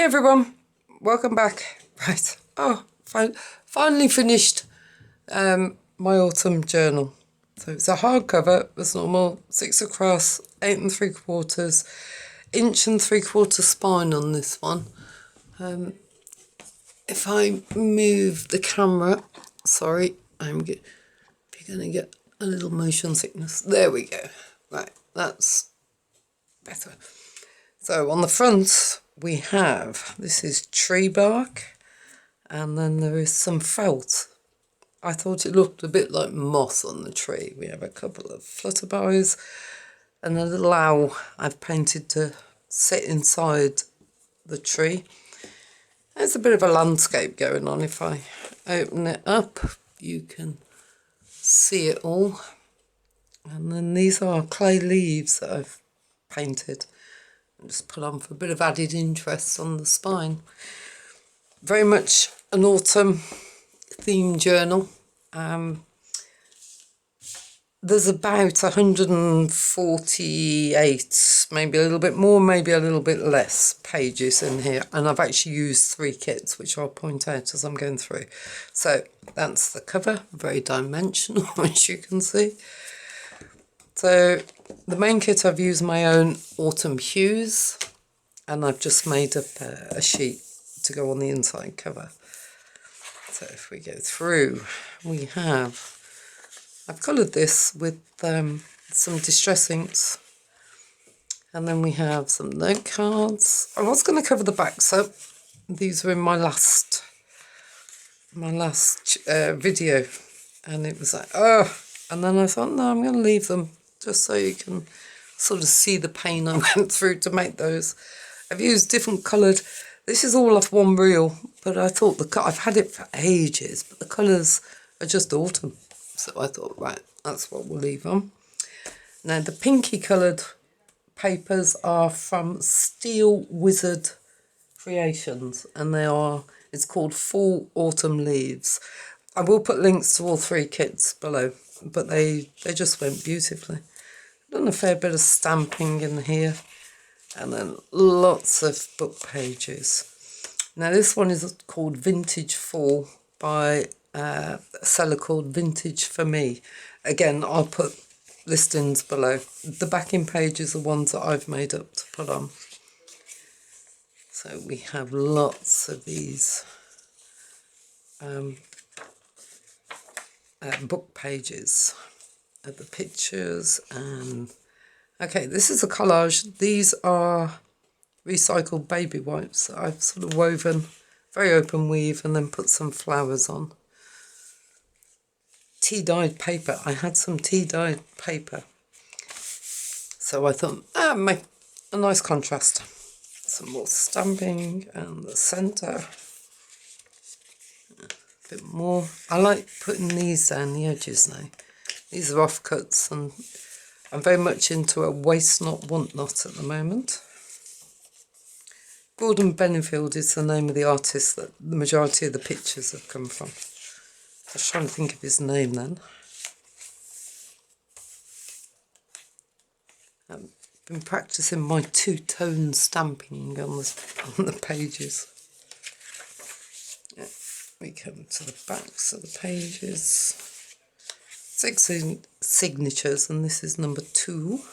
everyone, welcome back. Right, finally finished my autumn journal. So it's a hardcover as normal, 6 across, 8 3/4, inch and 3/4 spine on this one. If I move the camera, sorry, you're going to get a little motion sickness. There we go. Right, that's better. So on the front we have, this is tree bark, and then there is some felt. I thought it looked a bit like moss on the tree. We have a couple of flutterbuys and a little owl I've painted to sit inside the tree. There's a bit of a landscape going on. If I open it up, you can see it all. And then these are clay leaves that I've painted and just put on for a bit of added interest on the spine. Very much an autumn theme journal. There's about 148, maybe a little bit more, maybe a little bit less pages in here, and I've actually used 3 kits, which I'll point out as I'm going through. So that's the cover, very dimensional, as you can see. So the main kit, I've used my own Autumn Hues, and I've just made up a sheet to go on the inside cover. So if we go through, we have, I've coloured this with some distress inks, and then we have some note cards. I was going to cover the backs up. These were in my last video, and it was like, oh, and then I thought, no, I'm going to leave them just so you can sort of see the pain I went through to make those. I've used different coloured. This is all off one reel, but I thought I've had it for ages, but the colours are just autumn. So I thought, right, that's what we'll leave on. Now the pinky coloured papers are from Steel Wizard Creations, and it's called Fall Autumn Leaves. I will put links to all 3 kits below, but they just went beautifully. I've done a fair bit of stamping in here, and then lots of book pages. Now this one is called Vintage Fall by a seller called Vintage For Me. Again, I'll put listings below. The backing pages are ones that I've made up to put on. So we have lots of these book pages of the pictures. And okay, this is a collage. These are recycled baby wipes that I've sort of woven, very open weave, and then put some flowers on. Tea-dyed paper. I had some tea-dyed paper, so I thought, make a nice contrast. Some more stamping and the centre. A bit more. I like putting these down the edges now. These are offcuts, and I'm very much into a waste not, want not at the moment. Gordon Benefield is the name of the artist that the majority of the pictures have come from. I was trying to think of his name then. I've been practicing my 2-tone stamping on the pages. Yeah, we come to the backs of the pages. 6 signatures, and this is number 2.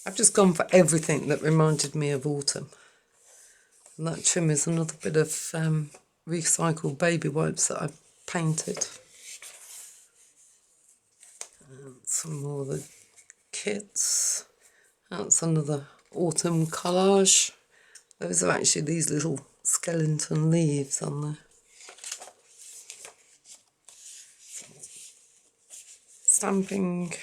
I've just gone for everything that reminded me of autumn. And that trim is another bit of recycled baby wipes that I've painted. And some more of the kits. That's another autumn collage. Those are actually these little skeleton leaves on there. Stamping.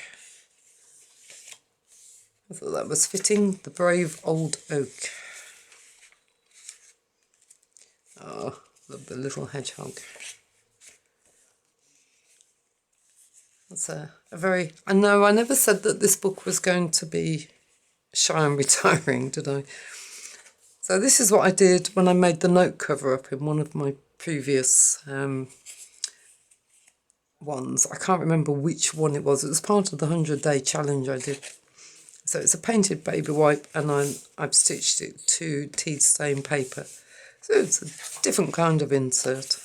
I thought that was fitting. The Brave Old Oak. Oh, love the little hedgehog. That's a very... I know I never said that this book was going to be shy and retiring, did I? So this is what I did when I made the note cover up in one of my previous ones. I can't remember which one it was. It was part of the 100-day challenge I did. So it's a painted baby wipe, and I've stitched it to tea stain paper. So it's a different kind of insert.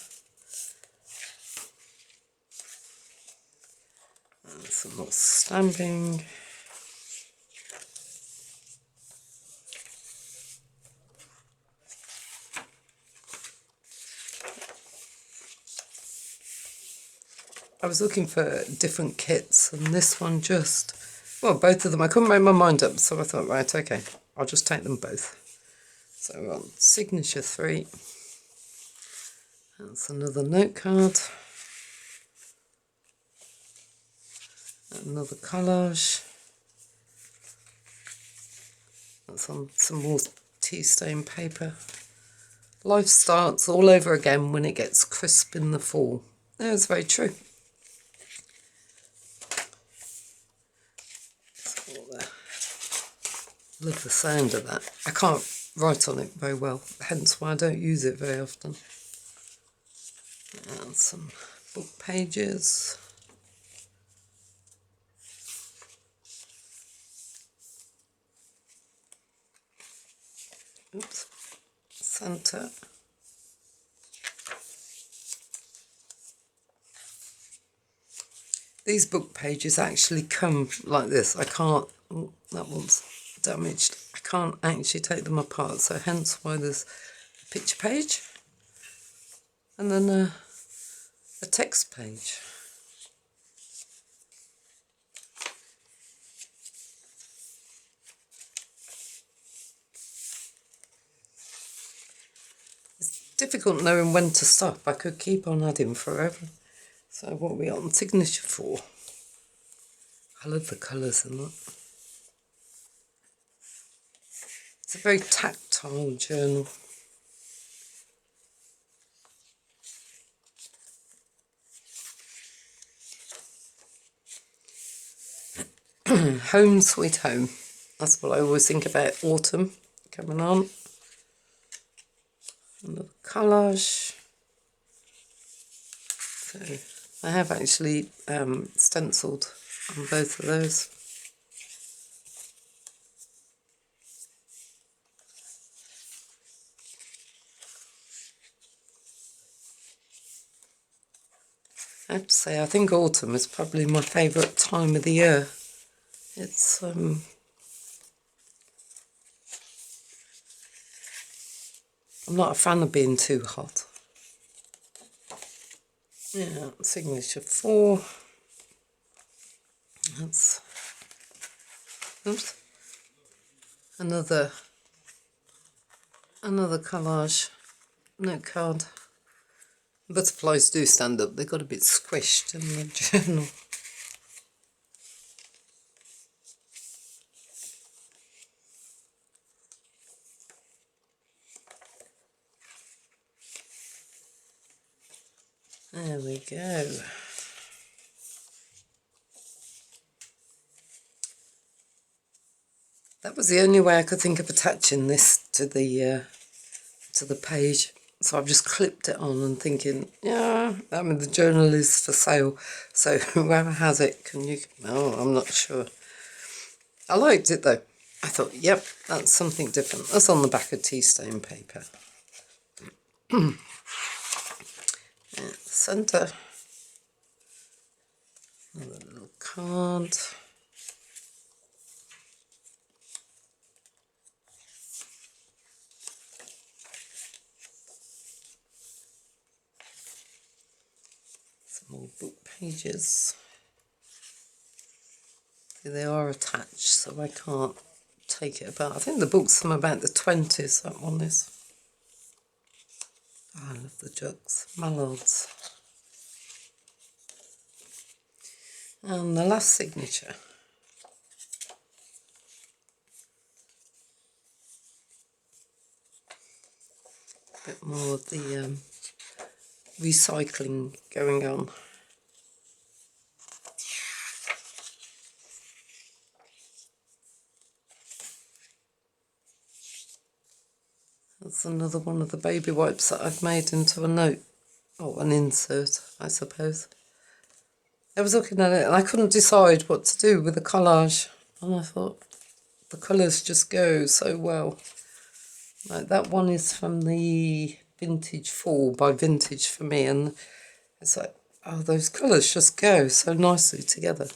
And some more stamping. I was looking for different kits, and this one just, well, both of them, I couldn't make my mind up, so I thought, right, okay, I'll just take them both. So we're on signature 3. That's another note card. Another collage. That's on some more tea stain paper. Life starts all over again when it gets crisp in the fall. That's very true. Love the sound of that. I can't write on it very well, hence why I don't use it very often. And some book pages. Oops. Centre. These book pages actually come like this. I can't, oh, that one's damaged. I can't actually take them apart, so hence why there's a picture page and then a text page. It's difficult knowing when to stop. I could keep on adding forever. So what are we on signature 4? I love the colours in that. It's a very tactile journal. Home sweet home. That's what I always think about autumn coming on. Another collage. So I have actually stenciled on both of those. I have to say, I think autumn is probably my favourite time of the year. It's I'm not a fan of being too hot. Yeah, signature 4. That's, oops, another collage note card. Butterflies do stand up. They got a bit squished in the journal. There we go. That was the only way I could think of attaching this to the page. So I've just clipped it on and thinking, yeah, I mean, the journal is for sale. So whoever has it, can you, oh, I'm not sure. I liked it though. I thought, yep, that's something different. That's on the back of tea stain paper. Centre. Another little card. Some more book pages. They are attached, so I can't take it apart. I think the book's from about the 20s, that one is. Oh, I love the jugs. Mallards. And the last signature. A bit more of the recycling going on. That's another one of the baby wipes that I've made into a note, or an insert, I suppose. I was looking at it and I couldn't decide what to do with the collage, and I thought, the colours just go so well. Like that one is from the Vintage Fall by Vintage for me, and it's like, oh, those colours just go so nicely together.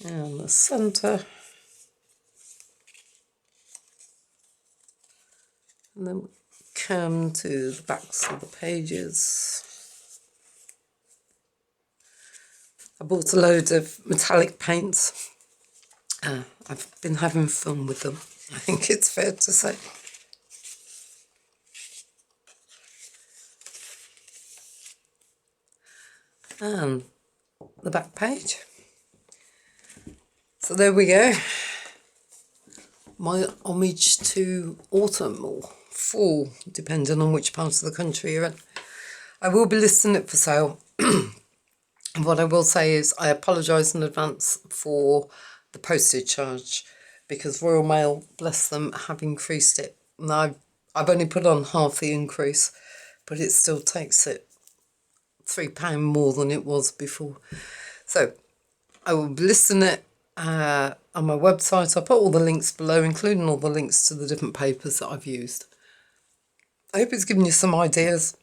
And the centre. And then come to the backs of the pages. I bought a load of metallic paints. I've been having fun with them, I think it's fair to say. And the back page. So there we go. My homage to autumn or fall, depending on which part of the country you're in. I will be listing it for sale. And what I will say is I apologise in advance for the postage charge, because Royal Mail, bless them, have increased it. Now I've only put on half the increase, but it still takes it £3 more than it was before. So I will be listing it on my website. I'll put all the links below, including all the links to the different papers that I've used. I hope it's given you some ideas.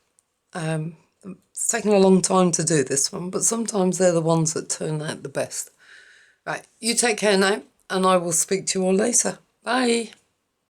It's taken a long time to do this one, but sometimes they're the ones that turn out the best. Right, you take care now, and I will speak to you all later. Bye.